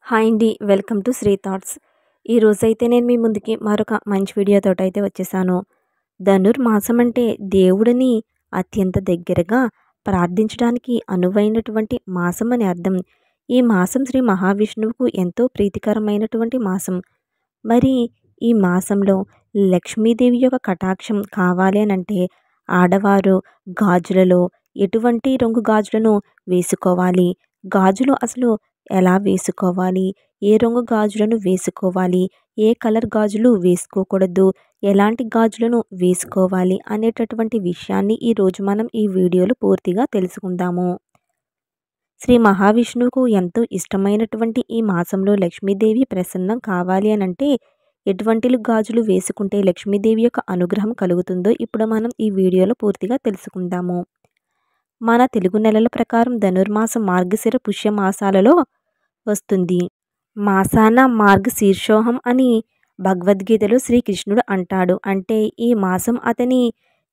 Hi అండి. Welcome to Sri thoughts. ఈరోజైతే నేను మీ ముందుకి మరొక మంచి వీడియోతోటైతే వచ్చేసాను. ధనుర్మాసం అంటే దేవుడిని అత్యంత దగ్గరగా ప్రార్థించడానికి అనువైనటువంటి మాసం అని అర్థం. ఈ మాసం శ్రీ మహావిష్ణువుకు ఎంతో ప్రీతికరమైనటువంటి మాసం. మరి ఈ మాసంలో లక్ష్మీదేవి యొక్క కటాక్షం కావాలి అనంటే ఆడవారు గాజులలో ఎటువంటి రంగు గాజులను వేసుకోవాలి, గాజులు అసలు ఎలా వేసుకోవాలి, ఏ రంగు గాజులను వేసుకోవాలి, ఏ కలర్ గాజులు వేసుకోకూడదు, ఎలాంటి గాజులను వేసుకోవాలి అనేటటువంటి విషయాన్ని ఈరోజు మనం ఈ వీడియోలో పూర్తిగా తెలుసుకుందాము. శ్రీ మహావిష్ణువుకు ఎంతో ఇష్టమైనటువంటి ఈ మాసంలో లక్ష్మీదేవి ప్రసన్నం కావాలి అనంటే ఎటువంటి గాజులు వేసుకుంటే లక్ష్మీదేవి యొక్క అనుగ్రహం కలుగుతుందో ఇప్పుడు మనం ఈ వీడియోలో పూర్తిగా తెలుసుకుందాము. మన తెలుగు నెలల ప్రకారం ధనుర్మాసం మార్గశిర పుష్య మాసాలలో వస్తుంది. మాసాన మార్గశీర్షోహం అని భగవద్గీతలో శ్రీకృష్ణుడు అంటాడు. అంటే ఈ మాసం అతని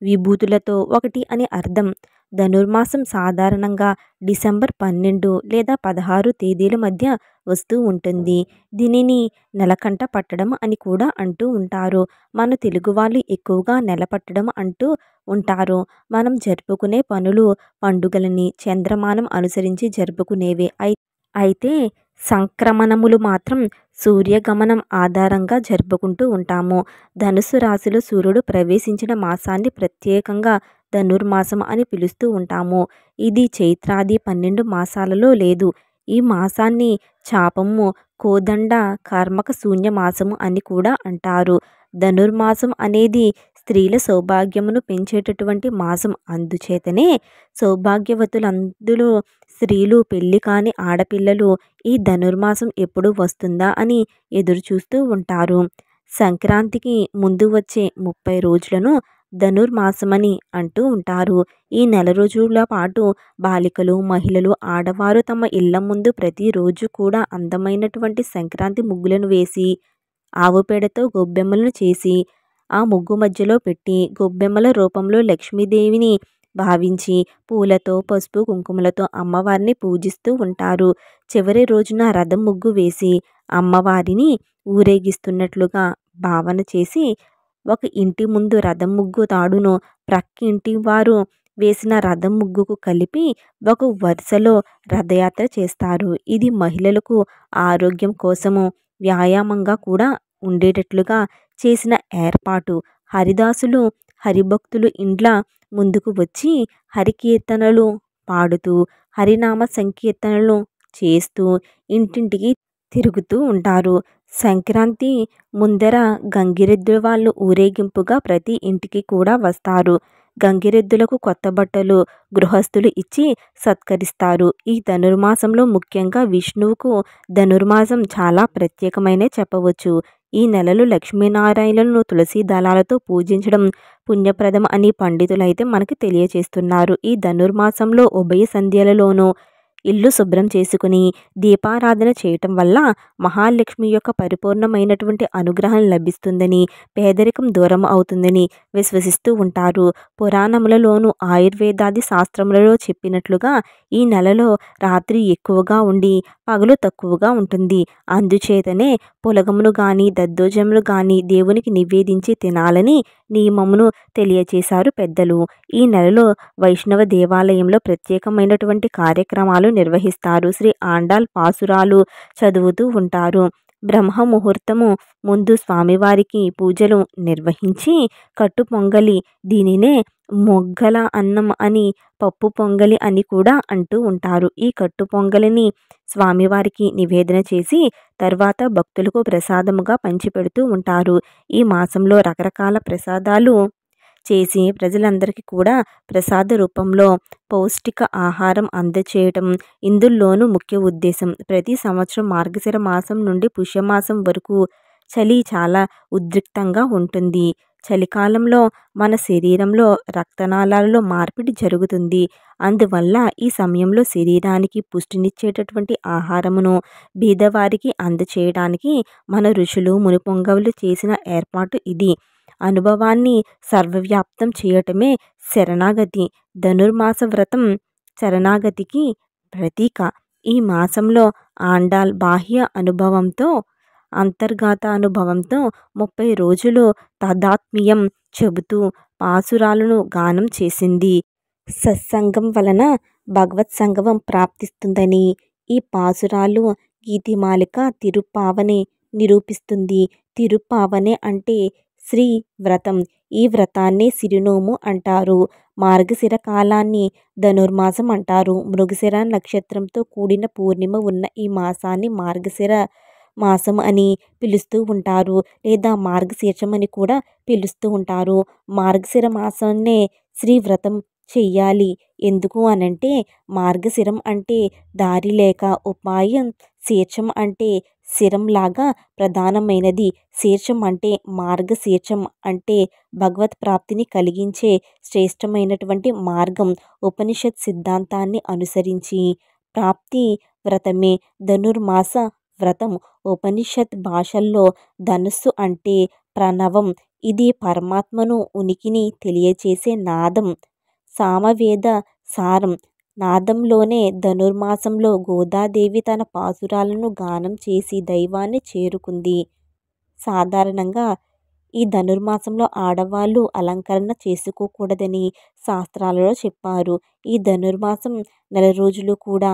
విభూతులతో ఒకటి అని అర్థం. ధనుర్మాసం సాధారణంగా డిసెంబర్ 12 లేదా 16 తేదీల మధ్య వస్తూ ఉంటుంది. దీనిని నెలకంట పట్టడం అని కూడా అంటూ ఉంటారు. మన తెలుగు వాళ్ళు ఎక్కువగా నెల పట్టడం అంటూ ఉంటారు. మనం జరుపుకునే పనులు పండుగలని చంద్రమానం అనుసరించి జరుపుకునేవే. అయితే సంక్రమణములు మాత్రం సూర్యగమనం ఆధారంగా జరుపుకుంటూ ఉంటాము. ధనుసు రాశిలో సూర్యుడు ప్రవేశించిన మాసాన్ని ప్రత్యేకంగా ధనుర్మాసం అని పిలుస్తూ ఉంటాము. ఇది చైత్రాది 12 మాసాలలో లేదు. ఈ మాసాన్ని చాపము, కోదండ, కర్మక శూన్య మాసము అని కూడా అంటారు. ధనుర్మాసం అనేది స్త్రీల సౌభాగ్యమును పెంచేటటువంటి మాసం. అందుచేతనే సౌభాగ్యవతులందులో స్త్రీలు, పెళ్లి కాని ఆడపిల్లలు ఈ ధనుర్మాసం ఎప్పుడు వస్తుందా అని ఎదురు చూస్తూ ఉంటారు. సంక్రాంతికి ముందు వచ్చే 30 రోజులను ధనుర్మాసమని అంటూ ఉంటారు. ఈ నెల రోజుల పాటు బాలికలు, మహిళలు, ఆడవారు తమ ఇళ్ల ముందు ప్రతిరోజు కూడా అందమైనటువంటి సంక్రాంతి ముగ్గులను వేసి ఆవు పేడతో గొబ్బెమ్మలను చేసి ఆ ముగ్గు మధ్యలో పెట్టి గొబ్బెమ్మల రూపంలో లక్ష్మీదేవిని భావించి పూలతో, పసుపు, కుంకుమలతో అమ్మవారిని పూజిస్తూ ఉంటారు. చివరి రోజున రథం ముగ్గు వేసి అమ్మవారిని ఊరేగిస్తున్నట్లుగా భావన చేసి ఒక ఇంటి ముందు రథం ముగ్గు తాడును ప్రక్కింటి వారు వేసిన రథం ముగ్గుకు కలిపి ఒక వరుసలో రథయాత్ర చేస్తారు. ఇది మహిళలకు ఆరోగ్యం కోసము వ్యాయామంగా కూడా ఉండేటట్లుగా చేసిన ఏర్పాటు. హరిదాసులు, హరిభక్తులు ఇండ్ల ముందుకు వచ్చి హరికీర్తనలు పాడుతూ హరినామ సంకీర్తనలు చేస్తూ ఇంటింటికి తిరుగుతూ ఉంటారు. సంక్రాంతి ముందర గంగిరెద్దుల వాళ్ళు ఊరేగింపుగా ప్రతి ఇంటికి కూడా వస్తారు. గంగిరెద్దులకు కొత్త బట్టలు గృహస్థులు ఇచ్చి సత్కరిస్తారు. ఈ ధనుర్మాసంలో ముఖ్యంగా విష్ణువుకు ధనుర్మాసం చాలా ప్రత్యేకమైనే చెప్పవచ్చు. ఈ నెలలో లక్ష్మీనారాయణలను తులసి దళాలతో పూజించడం పుణ్యప్రదం అని పండితులైతే మనకు తెలియచేస్తున్నారు. ఈ ధనుర్మాసంలో ఉభయ సంధ్యలలోనూ ఇల్లు శుభ్రం చేసుకుని దీపారాధన చేయటం వల్ల మహాలక్ష్మి యొక్క పరిపూర్ణమైనటువంటి అనుగ్రహం లభిస్తుందని, పేదరికం దూరం అవుతుందని విశ్వసిస్తూ ఉంటారు. పురాణములలోనూ ఆయుర్వేదాది శాస్త్రములలో చెప్పినట్లుగా ఈ నెలలో రాత్రి ఎక్కువగా ఉండి పగలు తక్కువగా ఉంటుంది. అందుచేతనే పులగమును గాని దద్దోజములు గాని దేవునికి నివేదించి తినాలని నియమమును తెలియచేశారు పెద్దలు. ఈ నెలలో వైష్ణవ దేవాలయంలో ప్రత్యేకమైనటువంటి కార్యక్రమాలు నిర్వహిస్తారు. శ్రీ ఆండాళ్ పాసురాలు చదువుతూ ఉంటారు. బ్రహ్మ ముహూర్తము ముందు స్వామివారికి పూజలు నిర్వహించి కట్టు పొంగలి, దీనినే మొగ్గల అన్నం అని, పప్పు పొంగలి అని కూడా అంటూ ఉంటారు. ఈ కట్టు పొంగలిని స్వామివారికి నివేదన చేసి తర్వాత భక్తులకు ప్రసాదముగా పంచిపెడుతూ ఉంటారు. ఈ మాసంలో రకరకాల ప్రసాదాలు చేసి ప్రజలందరికీ కూడా ప్రసాద రూపంలో పౌష్టిక ఆహారం అందచేయటం ఇందులోనూ ముఖ్య ఉద్దేశం. ప్రతి సంవత్సరం మార్గశిర మాసం నుండి పుష్యమాసం వరకు చలి చాలా ఉద్రిక్తంగా ఉంటుంది. చలికాలంలో మన శరీరంలో రక్తనాళాలలో మార్పిడి జరుగుతుంది. అందువల్ల ఈ సమయంలో శరీరానికి పుష్టినిచ్చేటటువంటి ఆహారమును బీదవారికి అందచేయడానికి మన ఋషులు, మునిపొంగవులు చేసిన ఏర్పాటు ఇది. అనుభవాన్ని సర్వవ్యాప్తం చేయటమే శరణాగతి. ధనుర్మాస వ్రతం శరణాగతికి ప్రతీక. ఈ మాసంలో ఆండాళ్ బాహ్య అనుభవంతో అంతర్గత అనుభవంతో 30 రోజులు తాదాత్మ్యం చెబుతూ పాసురాలను గానం చేసింది. సత్సంగం వలన భగవత్ సంగమం ప్రాప్తిస్తుందని ఈ పాసురాలు గీతిమాలిక తిరుప్పావని నిరూపిస్తుంది. తిరుప్పావనే అంటే శ్రీ వ్రతం. ఈ వ్రతాన్నే సిరినోము అంటారు. మార్గశిర కాలాన్ని ధనుర్మాసం అంటారు. మృగశిర నక్షత్రంతో కూడిన పూర్ణిమ ఉన్న ఈ మాసాన్ని మార్గశిర మాసం అని పిలుస్తూ ఉంటారు, లేదా మార్గశీర్షం అని కూడా పిలుస్తూ ఉంటారు. మార్గశిర మాసాన్నే శ్రీవ్రతం చెయ్యాలి. ఎందుకు అనంటే మార్గశిరం అంటే దారి లేక ఉపాయం, శీర్షం అంటే శిరంలాగా ప్రధానమైనది. శీర్షం అంటే మార్గశీర్షం అంటే భగవత్ ప్రాప్తిని కలిగించే శ్రేష్టమైనటువంటి మార్గం. ఉపనిషత్ సిద్ధాంతాన్ని అనుసరించి ప్రాప్తి వ్రతమే ధనుర్మాస వ్రతం. ఉపనిషత్ భాషల్లో ధనుస్సు అంటే ప్రణవం. ఇది పరమాత్మను ఉనికిని తెలియచేసే నాదం, సామవేద సారం. నాదంలోనే ధనుర్మాసంలో గోదాదేవి తన పాసురాలను గానం చేసి దైవాన్ని చేరుకుంది. సాధారణంగా ఈ ధనుర్మాసంలో ఆడవాళ్ళు అలంకరణ చేసుకోకూడదని శాస్త్రాలలో చెప్పారు. ఈ ధనుర్మాసం నెల రోజులు కూడా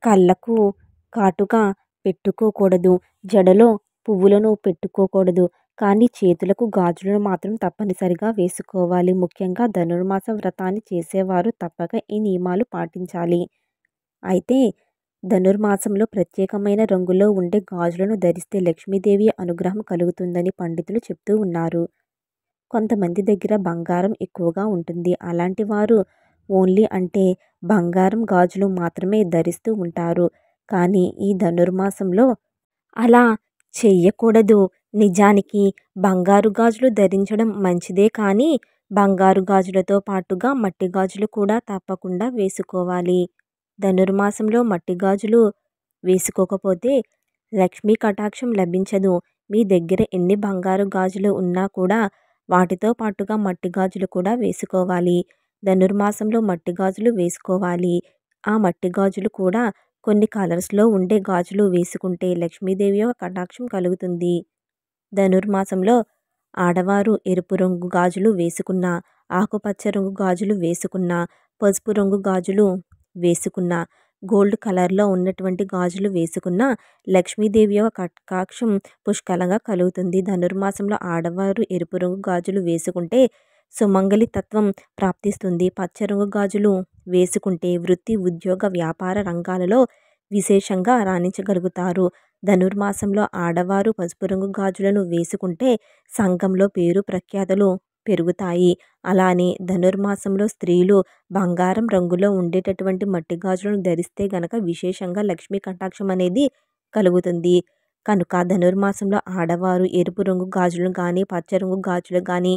కళ్ళకు కాటుక పెట్టుకోకూడదు, జడలో పువ్వులను పెట్టుకోకూడదు. కానీ చేతులకు గాజులను మాత్రం తప్పనిసరిగా వేసుకోవాలి. ముఖ్యంగా ధనుర్మాస వ్రతాన్ని చేసేవారు తప్పక ఈ నియమాలు పాటించాలి. అయితే ధనుర్మాసంలో ప్రత్యేకమైన రంగులో ఉండే గాజులను ధరిస్తే లక్ష్మీదేవి అనుగ్రహం కలుగుతుందని పండితులు చెప్తూ ఉన్నారు. కొంతమంది దగ్గర బంగారం ఎక్కువగా ఉంటుంది. అలాంటి వారు ఓన్లీ అంటే బంగారం గాజులు మాత్రమే ధరిస్తూ ఉంటారు. కానీ ఈ ధనుర్మాసంలో అలా చెయ్యకూడదు. నిజానికి బంగారు గాజులు ధరించడం మంచిదే, కానీ బంగారు గాజులతో పాటుగా మట్టి గాజులు కూడా తప్పకుండా వేసుకోవాలి. ధనుర్మాసంలో మట్టి గాజులు వేసుకోకపోతే లక్ష్మీ కటాక్షం లభించదు. మీ దగ్గర ఎన్ని బంగారు గాజులు ఉన్నా కూడా వాటితో పాటుగా మట్టి గాజులు కూడా వేసుకోవాలి. ధనుర్మాసంలో మట్టి గాజులు వేసుకోవాలి. ఆ మట్టి గాజులు కూడా కొన్ని కలర్స్లో ఉండే గాజులు వేసుకుంటే లక్ష్మీదేవి యొక్క కటాక్షం కలుగుతుంది. ధనుర్మాసంలో ఆడవారు ఎరుపు రంగు గాజులు వేసుకున్న, ఆకుపచ్చ రంగు గాజులు వేసుకున్న, పసుపు రంగు గాజులు వేసుకున్న, గోల్డ్ కలర్లో ఉన్నటువంటి గాజులు వేసుకున్న లక్ష్మీదేవి యొక్క కటాక్షం పుష్కలంగా కలుగుతుంది. ధనుర్మాసంలో ఆడవారు ఎరుపు రంగు గాజులు వేసుకుంటే సుమంగళి తత్వం ప్రాప్తిస్తుంది. పచ్చ రంగు గాజులు వేసుకుంటే వృత్తి, ఉద్యోగ, వ్యాపార రంగాలలో విశేషంగా రాణించగలుగుతారు. ధనుర్మాసంలో ఆడవారు పసుపు రంగు గాజులను వేసుకుంటే సంఘంలో పేరు ప్రఖ్యాతలు పెరుగుతాయి. అలానే ధనుర్మాసంలో స్త్రీలు బంగారం రంగులో ఉండేటటువంటి మట్టి గాజులను ధరిస్తే గనక విశేషంగా లక్ష్మీ కటాక్షం అనేది కలుగుతుంది. కనుక ధనుర్మాసంలో ఆడవారు ఎరుపు రంగు గాజులను కానీ, పచ్చ రంగు గాజులు కానీ,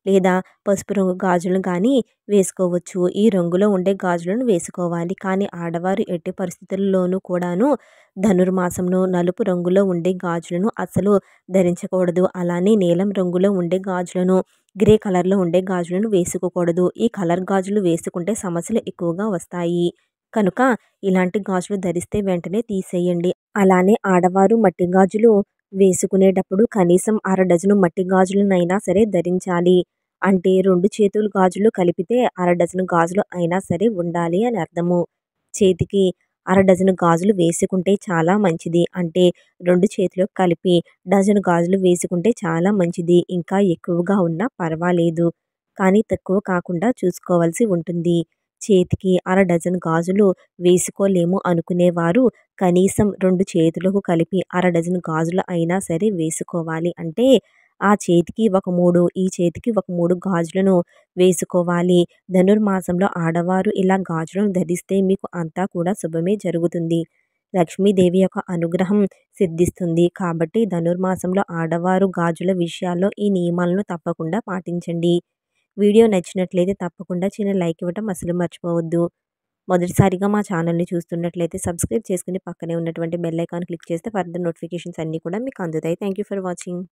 లేదా పసుపు రంగు గాజులను కానీ వేసుకోవచ్చు. ఈ రంగులో ఉండే గాజులను వేసుకోవాలి. కానీ ఆడవారు ఎట్టి పరిస్థితుల్లోనూ కూడాను ధనుర్మాసంలో నలుపు రంగులో ఉండే గాజులను అస్సలు ధరించకూడదు. అలానే నీలం రంగులో ఉండే గాజులను, గ్రే కలర్లో ఉండే గాజులను వేసుకోకూడదు. ఈ కలర్ గాజులు వేసుకుంటే సమస్యలు ఎక్కువగా వస్తాయి. కనుక ఇలాంటి గాజులు ధరిస్తే వెంటనే తీసేయండి. అలానే ఆడవారు మట్టి గాజులు వేసుకునేటప్పుడు కనీసం అర డజను మట్టి గాజులనైనా సరే ధరించాలి. అంటే 2 చేతుల గాజులు కలిపితే అర డజను గాజులు అయినా సరే ఉండాలి అని అర్థము. చేతికి అర డజను గాజులు వేసుకుంటే చాలా మంచిది. అంటే 2 చేతులు కలిపి డజను గాజులు వేసుకుంటే చాలా మంచిది. ఇంకా ఎక్కువగా ఉన్నా పర్వాలేదు, కానీ తక్కువ కాకుండా చూసుకోవాల్సి ఉంటుంది. చేతికి అర డజను గాజులు వేసుకోలేము అనుకునేవారు కనీసం 2 చేతులకు కలిపి అర డజను గాజులు అయినా సరే వేసుకోవాలి. అంటే ఆ చేతికి ఒక 3, ఈ చేతికి ఒక 3 గాజులను వేసుకోవాలి. ధనుర్మాసంలో ఆడవారు ఇలా గాజులను ధరిస్తే మీకు అంతా కూడా శుభమే జరుగుతుంది. లక్ష్మీదేవి యొక్క అనుగ్రహం సిద్ధిస్తుంది. కాబట్టి ధనుర్మాసంలో ఆడవారు గాజుల విషయాల్లో ఈ నియమాలను తప్పకుండా పాటించండి. వీడియో నచ్చినట్లయితే తప్పకుండా చిన్న లైక్ ఇవ్వటం అసలు మర్చిపోవద్దు. మొదటిసారిగా మా ఛానల్ని చూస్తున్నట్లయితే సబ్స్క్రైబ్ చేసుకుని పక్కనే ఉన్నటువంటి బెల్ ఐకాన్ క్లిక్ చేస్తే ఫర్దర్ నోటిఫికేషన్స్ అన్నీ కూడా మీకు అందుతాయి. Thank you for watching.